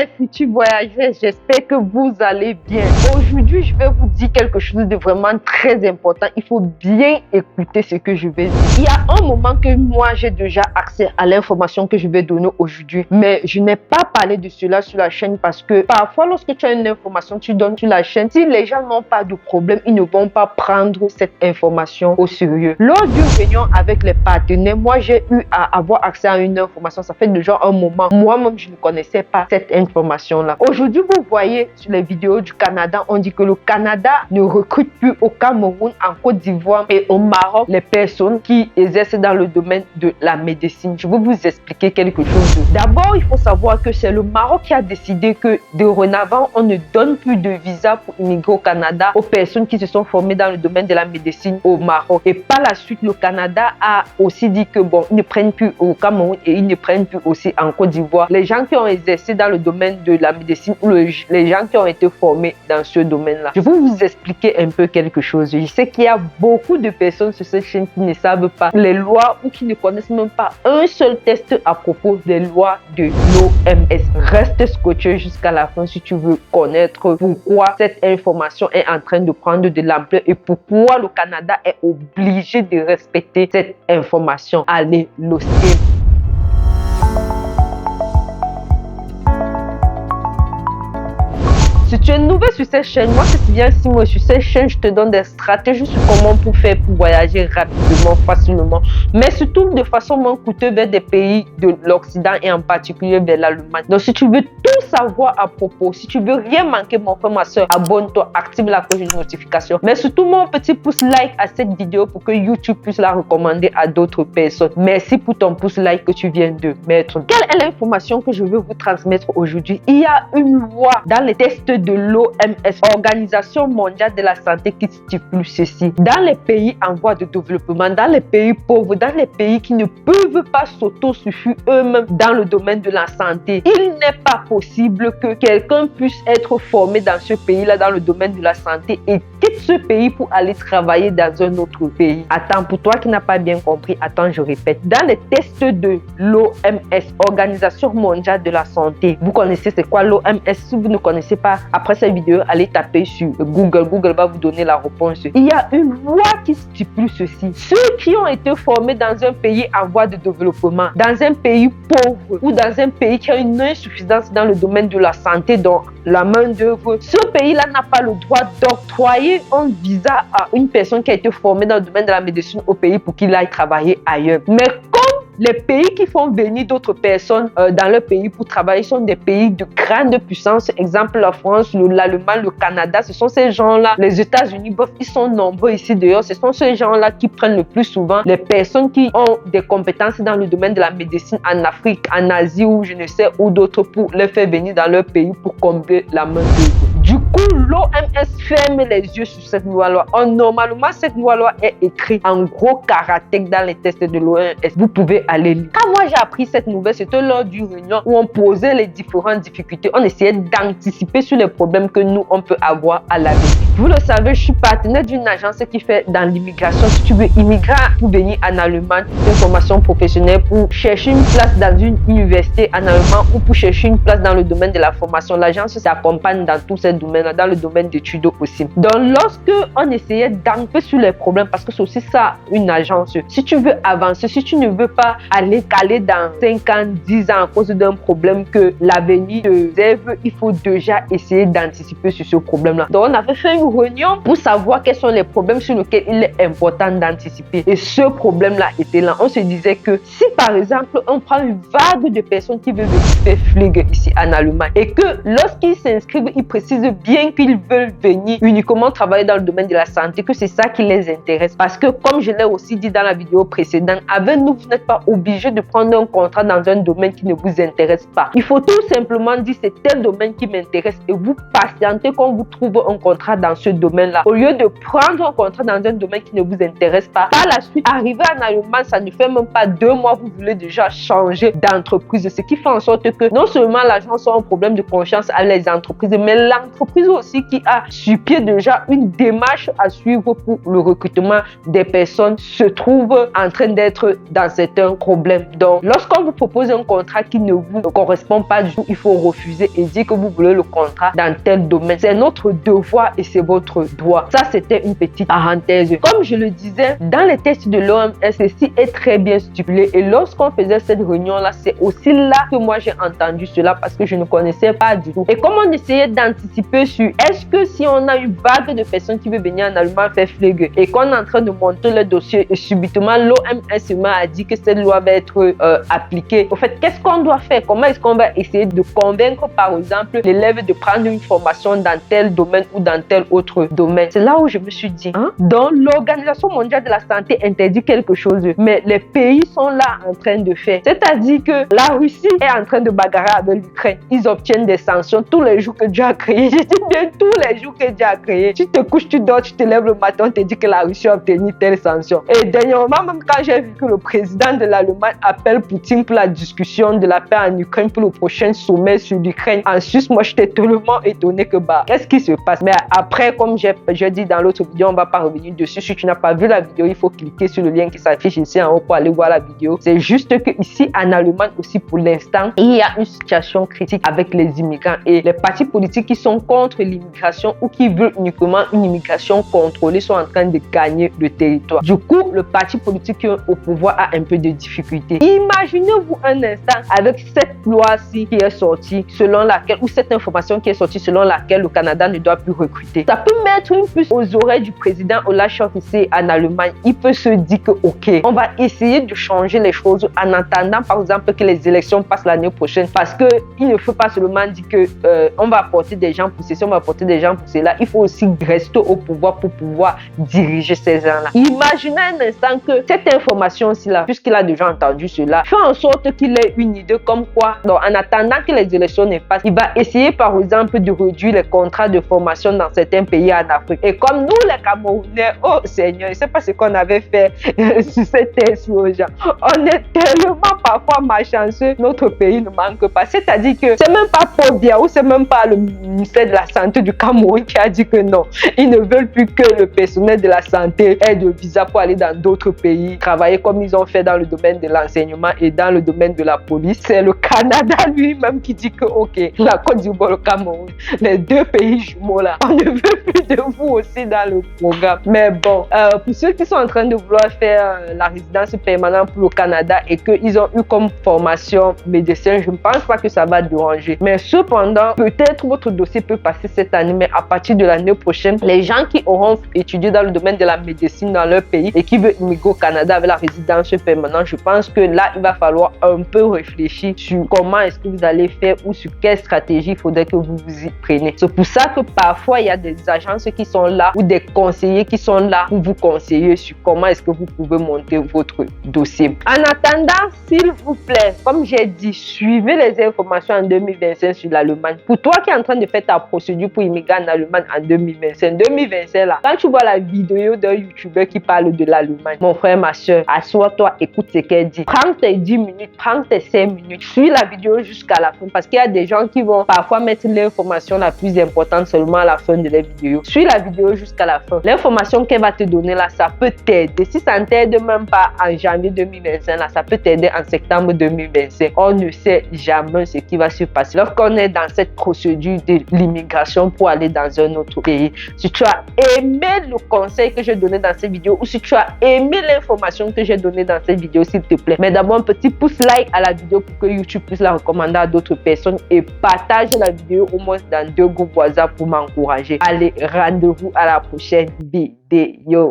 mes futurs voyageurs, j'espère que vous allez bien. Aujourd'hui, je vais vous dire quelque chose de vraiment très important. Il faut bien écouter ce que je vais dire. Il y a un moment que moi, j'ai déjà accès à l'information que je vais donner aujourd'hui, mais je n'ai pas parlé de cela sur la chaîne parce que parfois, lorsque tu as une information, tu donnes sur la chaîne. Si les gens n'ont pas de problème, ils ne vont pas prendre cette information au sérieux. Lors d'une réunion avec les partenaires, moi, j'ai eu à avoir accès à une information. Ça fait déjà un moment. Moi-même, je ne connaissais pas cette information-là. Aujourd'hui, vous voyez sur les vidéos du Canada, on dit que le Canada ne recrute plus au Cameroun, en Côte d'Ivoire et au Maroc les personnes qui exercent dans le domaine de la médecine. Je vais vous expliquer quelque chose. D'abord, il faut savoir que c'est le Maroc qui a décidé que dorénavant, on ne donne plus de visa pour immigrer au Canada aux personnes qui se sont formées dans le domaine de la médecine au Maroc. Et par la suite, le Canada a aussi dit que bon, ils ne prennent plus au Cameroun et ils ne prennent plus aussi en Côte d'Ivoire les gens qui ont exercé dans le domaine de la médecine ou les gens qui ont été formés dans ce domaine-là. Je vais vous expliquer un peu quelque chose. Je sais qu'il y a beaucoup de personnes sur cette chaîne qui ne savent pas les lois ou qui ne connaissent même pas un seul test à propos des lois de l'OMS. Reste scotché jusqu'à la fin si tu veux connaître pourquoi cette information est en train de prendre de l'ampleur et pourquoi le Canada est obligé de respecter cette information. Allez, l'océan. Si tu es nouvelle sur cette chaîne, moi c'est bien si moi sur cette chaîne, je te donne des stratégies sur comment pour faire pour voyager rapidement, facilement, mais surtout de façon moins coûteuse vers des pays de l'Occident et en particulier vers l'Allemagne. Donc si tu veux tout savoir à propos, si tu veux rien manquer, mon frère, ma soeur, abonne-toi, active la cloche de notification, mais surtout mon petit pouce like à cette vidéo pour que YouTube puisse la recommander à d'autres personnes. Merci pour ton pouce like que tu viens de mettre. Quelle est l'information que je veux vous transmettre aujourd'hui? Il y a une loi dans les tests de l'OMS, Organisation mondiale de la santé, qui stipule ceci. Dans les pays en voie de développement, dans les pays pauvres, dans les pays qui ne peuvent pas s'autosuffire eux-mêmes dans le domaine de la santé, il n'est pas possible que quelqu'un puisse être formé dans ce pays-là, dans le domaine de la santé, et quitte ce pays pour aller travailler dans un autre pays. Attends, pour toi qui n'as pas bien compris, attends, je répète. Dans les tests de l'OMS, Organisation mondiale de la santé, vous connaissez c'est quoi l'OMS? Si vous ne connaissez pas, après cette vidéo, allez taper sur Google. Google va vous donner la réponse. Il y a une loi qui stipule ceci. Ceux qui ont été formés dans un pays en voie de développement, dans un pays pauvre ou dans un pays qui a une insuffisance dans le domaine de la santé, dans la main-d'œuvre, ce pays-là n'a pas le droit d'octroyer un visa à une personne qui a été formée dans le domaine de la médecine au pays pour qu'il aille travailler ailleurs. Mais les pays qui font venir d'autres personnes dans leur pays pour travailler sont des pays de grande puissance. Exemple, la France, l'Allemagne, le Canada, ce sont ces gens-là. Les États-Unis, bref, ils sont nombreux ici dehors. Ce sont ces gens-là qui prennent le plus souvent les personnes qui ont des compétences dans le domaine de la médecine en Afrique, en Asie ou je ne sais où d'autres pour les faire venir dans leur pays pour combler la main-d'œuvre. Du coup, l'OMS ferme les yeux sur cette loi-là. Normalement, cette loi-là est écrite en gros caractères dans les tests de l'OMS. Vous pouvez aller lire. Quand moi j'ai appris cette nouvelle, c'était lors d'une réunion où on posait les différentes difficultés. On essayait d'anticiper sur les problèmes que nous, on peut avoir à l'avenir. Vous le savez, je suis partenaire d'une agence qui fait dans l'immigration. Si tu veux immigrer pour venir en Allemagne, une formation professionnelle, pour chercher une place dans une université en Allemagne ou pour chercher une place dans le domaine de la formation, l'agence s'accompagne dans tous ces domaines, dans le domaine d'études aussi. Donc, lorsque on essayait d'anticiper sur les problèmes, parce que c'est aussi ça une agence, si tu veux avancer, si tu ne veux pas aller caler dans 5 ans, 10 ans à cause d'un problème que l'avenir te réserve, il faut déjà essayer d'anticiper sur ce problème-là. Donc, on avait fait une réunion pour savoir quels sont les problèmes sur lesquels il est important d'anticiper. Et ce problème-là était là. On se disait que si, par exemple, on prend une vague de personnes qui veulent venir faire fligue ici en Allemagne et que lorsqu'ils s'inscrivent, ils précisent bien qu'ils veulent venir uniquement travailler dans le domaine de la santé, que c'est ça qui les intéresse. Parce que, comme je l'ai aussi dit dans la vidéo précédente, avec nous, vous n'êtes pas obligé de prendre un contrat dans un domaine qui ne vous intéresse pas. Il faut tout simplement dire c'est tel domaine qui m'intéresse et vous patientez quand vous trouvez un contrat dans ce domaine-là. Au lieu de prendre un contrat dans un domaine qui ne vous intéresse pas, par la suite, arriver en Allemagne, ça ne fait même pas 2 mois, vous voulez déjà changer d'entreprise. Ce qui fait en sorte que non seulement l'agence a un problème de confiance avec les entreprises, mais l'entreprise l'entreprise aussi qui a sur pied déjà une démarche à suivre pour le recrutement des personnes se trouve en train d'être dans certains problèmes. Donc, lorsqu'on vous propose un contrat qui ne vous correspond pas du tout, il faut refuser et dire que vous voulez le contrat dans tel domaine. C'est notre devoir et c'est votre droit. Ça, c'était une petite parenthèse. Comme je le disais, dans les textes de l'OMS, ceci est très bien stipulé. Et lorsqu'on faisait cette réunion-là, c'est aussi là que moi j'ai entendu cela parce que je ne connaissais pas du tout. Et comme on essayait d'anticiper sur est-ce que si on a une vague de personnes qui veulent venir en Allemagne faire flingue et qu'on est en train de monter le dossier et subitement l'OMS a dit que cette loi va être appliquée. Au fait, qu'est-ce qu'on doit faire? Comment est-ce qu'on va essayer de convaincre par exemple l'élève de prendre une formation dans tel domaine ou dans tel autre domaine? C'est là où je me suis dit, donc l'Organisation mondiale de la santé interdit quelque chose, mais les pays sont là en train de faire. C'est-à-dire que la Russie est en train de bagarrer avec l'Ukraine. Ils obtiennent des sanctions tous les jours que Dieu a créé. Je dis bien tous les jours que Dieu a créé. Tu te couches, tu dors, tu te lèves le matin, on te dit que la Russie a obtenu telle sanction. Et dernièrement, même quand j'ai vu que le président de l'Allemagne appelle Poutine pour la discussion de la paix en Ukraine pour le prochain sommet sur l'Ukraine en Suisse, moi j'étais tellement étonné que qu'est-ce qui se passe? Mais après, comme j'ai dit dans l'autre vidéo, on va pas revenir dessus. Si tu n'as pas vu la vidéo, il faut cliquer sur le lien qui s'affiche ici en haut pour aller voir la vidéo. C'est juste que ici en Allemagne aussi pour l'instant, il y a une situation critique avec les immigrants et les partis politiques qui sont contre l'immigration ou qui veulent uniquement une immigration contrôlée sont en train de gagner le territoire. Du coup, le parti politique au pouvoir a un peu de difficultés. Imaginez-vous un instant avec cette loi-ci qui est sortie selon laquelle, ou cette information qui est sortie selon laquelle le Canada ne doit plus recruter. Ça peut mettre une puce aux oreilles du président Olaf Scholz ici en Allemagne. Il peut se dire que ok, on va essayer de changer les choses en attendant par exemple que les élections passent l'année prochaine parce que il ne faut pas seulement dire que on va apporter des gens pour ceci, on va apporter des gens pour cela. Il faut aussi rester au pouvoir pour pouvoir diriger ces gens-là. Imaginez un instant que cette information-ci là, puisqu'il a déjà entendu cela, fait en sorte qu'il ait une idée comme quoi, donc, en attendant que les élections ne passent, il va essayer par exemple de réduire les contrats de formation dans certains pays en Afrique. Et comme nous les Camerounais, oh Seigneur, je ne sais pas ce qu'on avait fait sur cette explosion. On est tellement parfois malchanceux, notre pays ne manque pas. C'est-à-dire que c'est même pas Paul Biya ou c'est même pas le ministère de la Santé du Cameroun qui a dit que non, ils ne veulent plus que le personnel de la santé ait de visa pour aller dans d'autres pays, travailler comme ils ont fait dans le domaine de l'enseignement et dans le domaine de la police. C'est le Canada lui-même qui dit que ok, la Côte d'Ivoire, le Cameroun, les deux pays jumeaux là, on ne veut plus de vous aussi dans le programme. Mais bon, pour ceux qui sont en train de vouloir faire la résidence permanente pour le Canada et qu'ils ont eu comme formation médecin, je ne pense pas que ça va déranger. Mais cependant, peut-être votre dossier peut passer cette année, mais à partir de l'année prochaine, les gens qui auront étudié dans le domaine de la médecine dans leur pays et qui veulent immigrer au Canada avec la résidence permanente, je pense que là, il va falloir un peu réfléchir sur comment est-ce que vous allez faire ou sur quelle stratégie il faudrait que vous vous y preniez. C'est pour ça que parfois, il y a des agences qui sont là ou des conseillers qui sont là pour vous conseiller sur comment est-ce que vous pouvez monter votre dossier. En attendant, s'il vous plaît, comme j'ai dit, suivez les informations en 2025 sur l'Allemagne. Pour toi qui es en train de faire ta procédure pour immigrer en Allemagne en 2025, là, quand tu vois la vidéo d'un YouTuber qui parle de l'Allemagne, mon frère, ma soeur, assois-toi, écoute ce qu'elle dit. Prends tes 10 minutes, prends tes 5 minutes, suis la vidéo jusqu'à la fin parce qu'il y a des gens qui vont parfois mettre l'information la plus importante seulement à la fin de la vidéo. Suis la vidéo jusqu'à la fin. L'information qu'elle va te donner là, ça peut t'aider. Si ça ne t'aide même pas en janvier 2025, là, ça peut t'aider en septembre 2025. On ne sait jamais ce qui va se passer lorsqu'on est dans cette procédure de l'immigration pour aller dans un autre pays. Si tu as aimé le conseil que j'ai donné dans cette vidéo ou si tu as aimé l'information que j'ai donnée dans cette vidéo, s'il te plaît, mets d'abord un petit pouce like à la vidéo pour que YouTube puisse la recommander à d'autres personnes et partage la vidéo au moins dans 2 groupes WhatsApp pour m'encourager. Allez, rendez-vous à la prochaine vidéo.